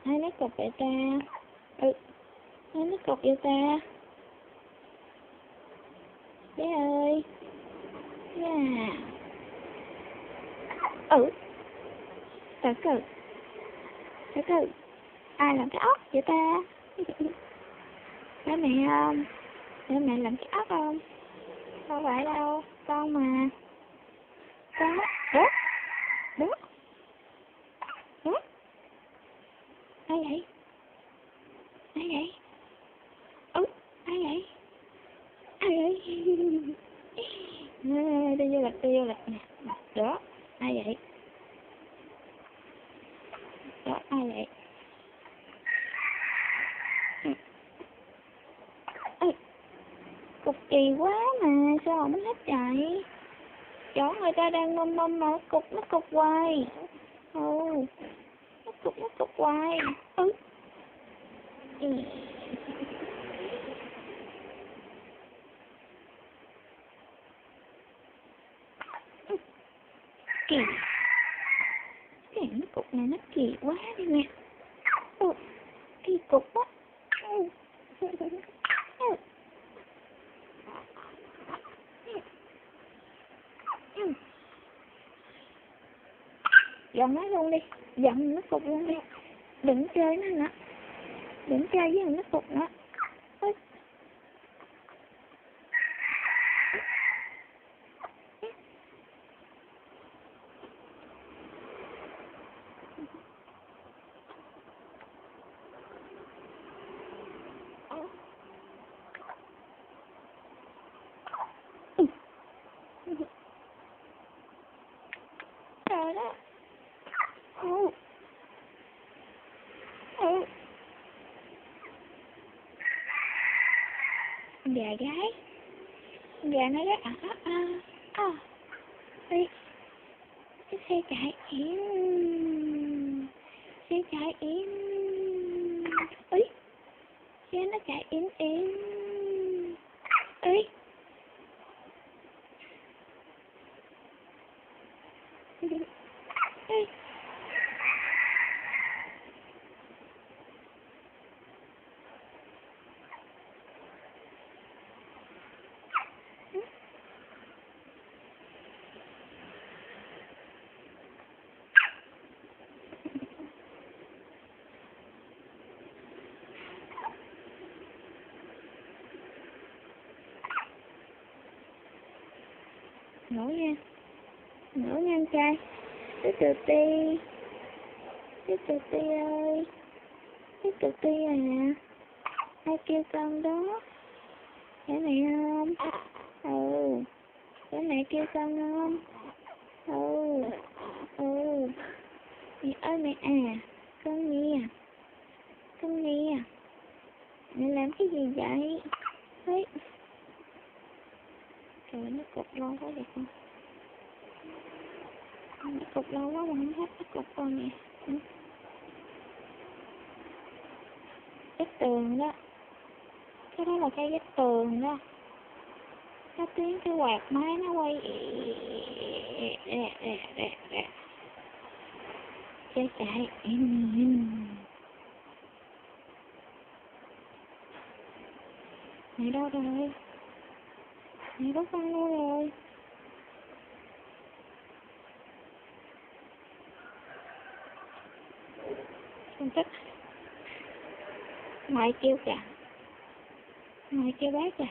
Ai nó cục vậy ta? Ai nó cục vậy ta? Bé ơi. Yeah. Từ từ. Ai làm cái ốc vậy ta? Phải mẹ không? Để mẹ làm cái ốc không? Không phải đâu, con mà. Con đó. Đó. Ai vậy? Ai vậy? Ai vậy? Đi du lịch nè. Đó, ai vậy? Đó, ai vậy? Cục kỳ quá mà, sao không hết chạy? Chỗ người ta đang mâm mà nó cục hoài. Nó cục hoài. Kỳ. Cái nó cục này nó kỳ quá đi nè. Kỳ cục quá. Dọn nó luôn đi. Dọn nó cục luôn đi. Đừng chơi nó nữa. Đừng chơi với nó cục nữa. Trời đó. Gà gái. Gà nó rất đi. Cái xe chạy im. Xe chạy im. Xe nó chạy im. Ngủ nha anh trai. Từ ti ơi. Từ ti à. Ai kêu con đó? Để mẹ không? Để mẹ kêu con không? Mẹ ơi mẹ à. Con nghe. Mẹ làm cái gì vậy? Đấy. Trời, nó cục lâu quá vậy con. Nó cục lâu quá mà không hết nó cục con nè. Vách tường đó. Cái đó là cái vách tường đó. Nó tiếng cái quạt máy nó quay. Chạy. Mẹ đâu rồi? Mẹ bắt con đâu rồi? Con thích. Ngoại kêu kìa. Ngoại kêu bác kìa.